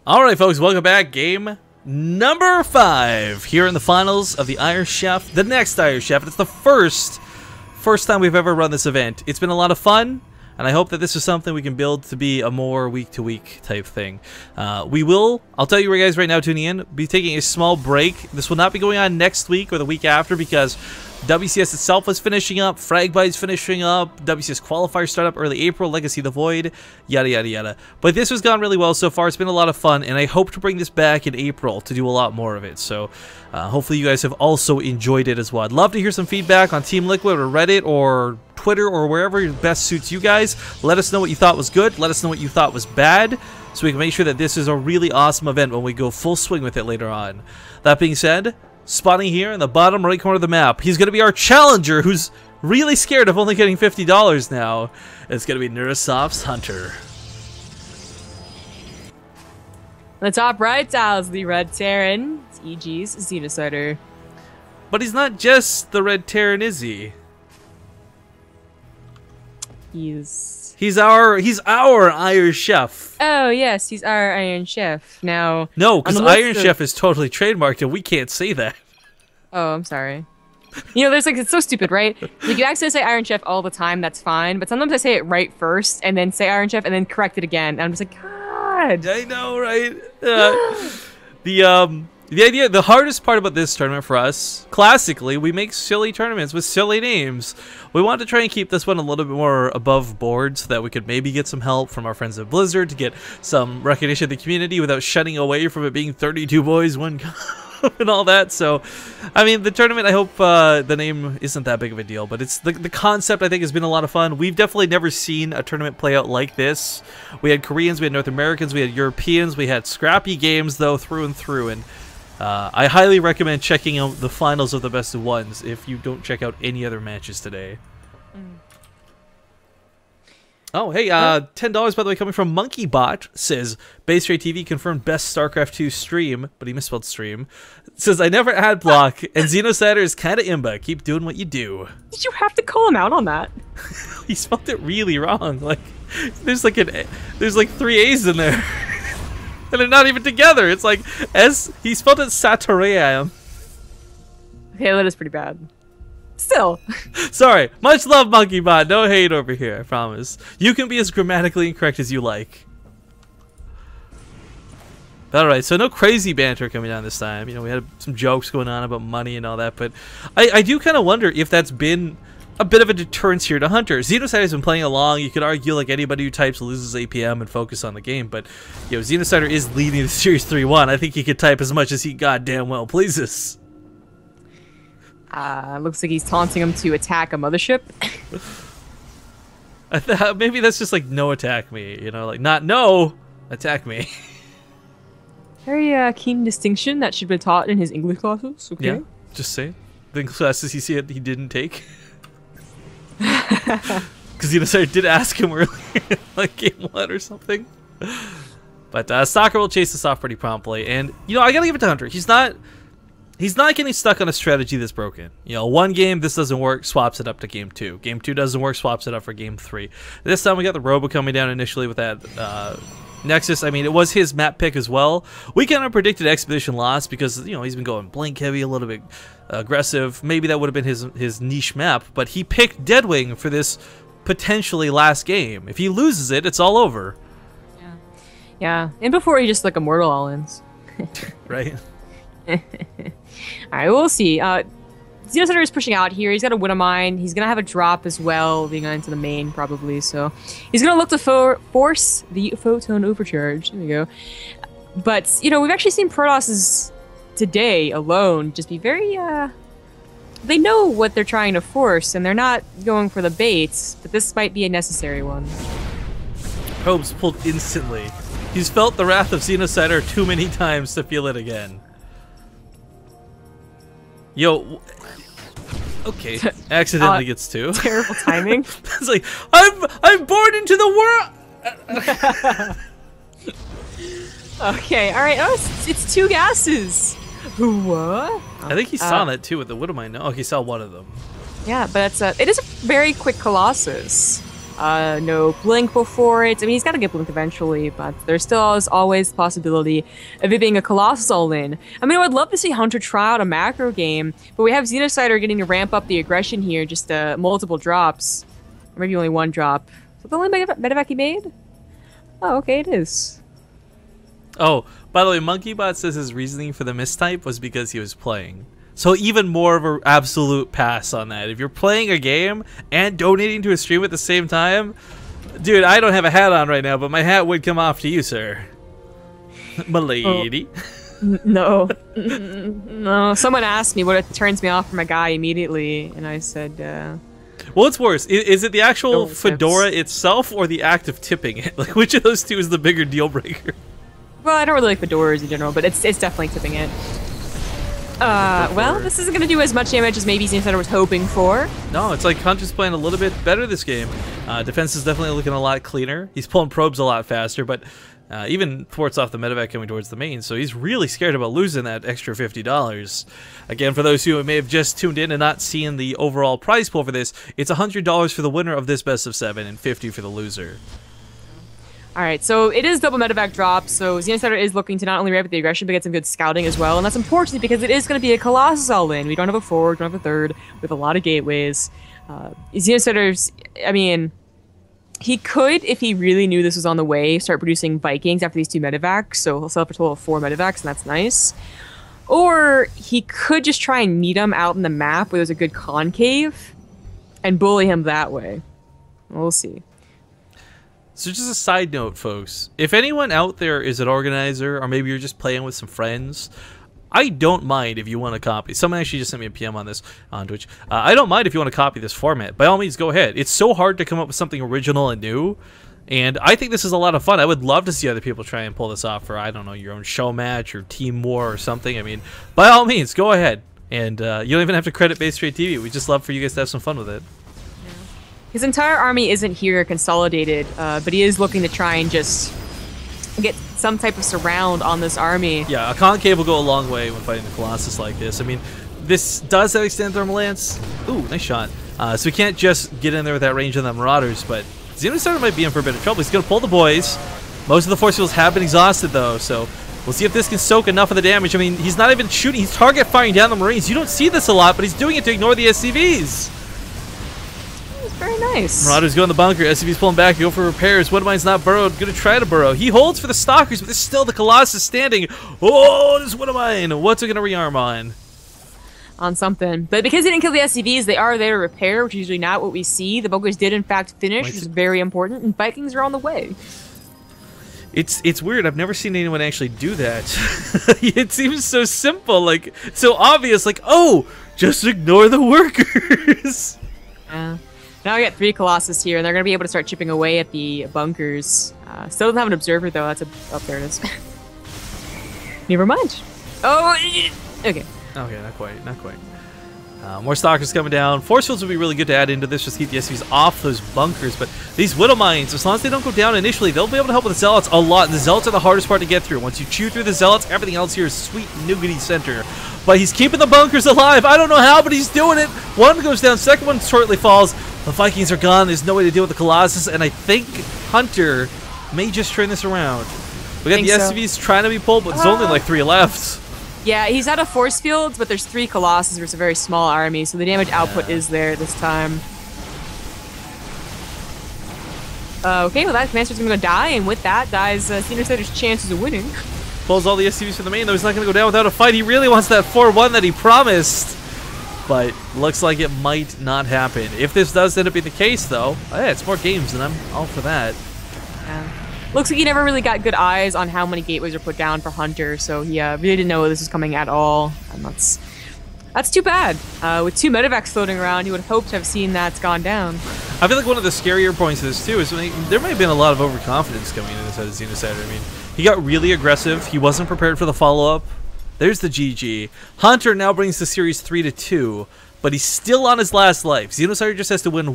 Alright folks, welcome back. Game number 5 here in the finals of the Aiur Chef, the next Aiur Chef. It's the first time we've ever run this event. It's been a lot of fun, and I hope that this is something we can build to be a more week-to-week type thing. I'll tell you guys right now tuning in, be taking a small break. This will not be going on next week or the week after because WCS itself is finishing up, Fragbite's finishing up, WCS qualifiers start up early April, Legacy of the Void, yada yada yada. But this has gone really well so far. It's been a lot of fun, and I hope to bring this back in April to do a lot more of it. So hopefully you guys have also enjoyed it as well. I'd love to hear some feedback on Team Liquid or Reddit or Twitter or wherever best suits you guys. Let us know what you thought was good. Let us know what you thought was bad, so we can make sure that this is a really awesome event when we go full swing with it later on. That being said, spawning here in the bottom right corner of the map, he's going to be our challenger who's really scared of only getting $50 now. It's going to be Neurosoft's Hunter. The top right tiles, the Red Terran, it's EG's XenoCider. But he's not just the Red Terran, is he? He's our Aiur Chef. Oh yes, he's our Iron Chef. Now no, because Iron Chef is totally trademarked and we can't say that. Oh, I'm sorry. You know, there's like, it's so stupid, right? You can actually say Iron Chef all the time, that's fine, but sometimes I say it right first and then say Iron Chef and then correct it again. And I'm just like, God. I know, right? The hardest part about this tournament for us, classically, we make silly tournaments with silly names. We want to try and keep this one a little bit more above board so that we could maybe get some help from our friends at Blizzard to get some recognition of the community without shutting away from it being 32 boys, 1 cup and all that. So, I mean, the tournament, I hope the name isn't that big of a deal, but it's the concept, I think, has been a lot of fun. We've definitely never seen a tournament play out like this. We had Koreans, we had North Americans, we had Europeans, we had scrappy games, though, through and through, and I highly recommend checking out the finals of the best of ones if you don't check out any other matches today. Oh, hey, $10 by the way coming from MonkeyBot says, Base Ray TV confirmed best StarCraft 2 stream, but he misspelled stream. Says, I never ad block, and XenoCider is kind of imba. Keep doing what you do. Did you have to call him out on that? He spelled it really wrong. Like, there's like 3 A's in there. And they're not even together. It's like he spelled it Satoream. Okay, that is pretty bad. Still. Sorry. Much love, MonkeyBot. No hate over here, I promise. You can be as grammatically incorrect as you like. Alright, so no crazy banter coming down this time. You know, we had some jokes going on about money and all that, but I do kind of wonder if that's been a bit of a deterrence here to Hunter. XenoCider has been playing along. You could argue like anybody who types loses APM and focus on the game, but you know, XenoCider is leading the series 3-1. I think he could type as much as he goddamn well pleases. Looks like he's taunting him to attack a mothership. Maybe that's just like no attack me, you know, like not no attack me. Very keen distinction that should be taught in his English classes. Okay. Yeah, just say the English classes he didn't take. Because XenoCider did ask him earlier, like game 1 or something. But Soccer will chase this off pretty promptly, and you know, I gotta give it to Hunter. He's not getting stuck on a strategy that's broken. You know, one game this doesn't work, swaps it up to game 2. Game 2 doesn't work, swaps it up for game 3. This time we got the Robo coming down initially with that Nexus. I mean, it was his map pick as well. We kind of predicted Expedition loss because, you know, he's been going blink heavy, a little bit aggressive. Maybe that would have been his niche map, but he picked Deadwing for this potentially last game. If he loses it, it's all over. Yeah. And before he just like Immortal All-Ins. Right? Alright, we'll see. XenoCider is pushing out here. He's got a Widowmine. He's going to have a drop as well, being into the main probably. So he's going to look to force the Photon Overcharge. There we go. But, you know, we've actually seen Protosses today alone just be very, they know what they're trying to force, and they're not going for the baits, but this might be a necessary one. Probes pulled instantly. He's felt the wrath of XenoCider too many times to feel it again. Yo, okay, accidentally gets 2. Terrible timing. It's like, I'm born into the world. Okay, all right. Oh, it's 2 gases. What? I think he saw that too with the Widowmine. Oh, he saw one of them. Yeah, but it is a very quick Colossus. no blink before it. I mean, he's got to get blink eventually, but there still is always the possibility of it being a Colossus all-in. I mean, I would love to see Hunter try out a macro game, but we have XenoCider getting to ramp up the aggression here, just multiple drops. Or maybe only one drop. Is that the only medevac he made? Oh, okay, it is. Oh, by the way, MonkeyBot says his reasoning for the mistype was because he was playing. So even more of an absolute pass on that. If you're playing a game and donating to a stream at the same time, dude, I don't have a hat on right now, but my hat would come off to you, sir. My lady. Oh, no. No, someone asked me what turns me off from a guy immediately, and I said, well, what's worse? Is it the actual fedora itself or the act of tipping it? Like, which of those two is the bigger deal breaker? Well, I don't really like fedoras in general, but it's definitely tipping it. Well, this isn't going to do as much damage as maybe XenoCider was hoping for. No, it's like Hunter's playing a little bit better this game. Defense is definitely looking a lot cleaner. He's pulling probes a lot faster, but even thwarts off the medevac coming towards the main, so he's really scared about losing that extra $50. Again, for those who may have just tuned in and not seen the overall prize pool for this, it's $100 for the winner of this best of 7 and $50 for the loser. Alright, so it is double medevac drop, so XenoCider is looking to not only ramp up the aggression, but get some good scouting as well, and that's important because it is going to be a Colossus all-in. We don't have a forward, don't have a third, with a lot of gateways. XenoCider's, I mean, he could, if he really knew this was on the way, start producing Vikings after these 2 medevacs, so he'll sell up a total of 4 medevacs, and that's nice. Or he could just try and meet him out in the map where there's a good concave, and bully him that way. We'll see. So just a side note, folks, if anyone out there is an organizer, or maybe you're just playing with some friends, I don't mind if you want to copy. Someone actually just sent me a PM on this on Twitch. I don't mind if you want to copy this format. By all means, go ahead. It's so hard to come up with something original and new, and I think this is a lot of fun. I would love to see other people try and pull this off for, I don't know, your own show match or team war or something. I mean, by all means, go ahead. And you don't even have to credit Base Trade TV. We just love for you guys to have some fun with it. His entire army isn't here consolidated, but he is looking to try and just get some type of surround on this army. Yeah, a concave will go a long way when fighting the Colossus like this. I mean, this does have extended thermal lance. Ooh, nice shot. So we can't just get in there with that range on the Marauders, but XenoCider might be in for a bit of trouble. He's going to pull the boys. Most of the force fields have been exhausted, though, so we'll see if this can soak enough of the damage. I mean, he's not even shooting. He's target firing down the Marines. You don't see this a lot, but he's doing it to ignore the SCVs. Very nice. Marauders go in the bunker. SCV's pulling back. Go for repairs. Widowmine's not burrowed. Gonna try to burrow. He holds for the Stalkers, but there's still the Colossus standing. Oh, there's Widowmine. What's it gonna rearm on? On something. But because he didn't kill the SCVs, they are there to repair, which is usually not what we see. The bunkers did in fact finish, which is very important, and Vikings are on the way. It's weird. I've never seen anyone actually do that. It seems so simple, like so obvious. Like, oh, just ignore the workers. Yeah. Now we got 3 Colossus here, and they're going to be able to start chipping away at the bunkers. Still doesn't have an observer, though. That's oh, there it is. Never mind. Oh, okay. Okay, not quite, not quite. More Stalkers coming down. Force fields would be really good to add into this, just keep the SCVs off those bunkers. But these Widow Mines, as long as they don't go down initially, they'll be able to help with the Zealots a lot. And the Zealots are the hardest part to get through. Once you chew through the Zealots, everything else here is sweet nougaty center. But he's keeping the bunkers alive. I don't know how, but he's doing it. One goes down, second one shortly falls. The Vikings are gone. There's no way to deal with the Colossus, and I think Hunter may just turn this around. We got the SCVs trying to be pulled, but there's only like 3 left. Yeah, he's out of force fields, but there's 3 Colossus versus a very small army, so the damage output is there this time. Okay, well that Commander's gonna go die, and with that dies XenoCider's chances of winning. Pulls all the SCVs from the main, though he's not gonna go down without a fight. He really wants that 4-1 that he promised, but looks like it might not happen. If this does end up being the case, though, hey, it's more games, and I'm all for that. Yeah. Looks like he never really got good eyes on how many gateways are put down for Hunter, so he really didn't know this was coming at all, and that's too bad. With 2 medevacs floating around, you would have hoped to have seen that's gone down. I feel like one of the scarier points of this, too, is there might have been a lot of overconfidence coming into this out of XenoCider. I mean, he got really aggressive. He wasn't prepared for the follow-up. There's the GG. Hunter now brings the series 3-2, but he's still on his last life. XenoCider just has to win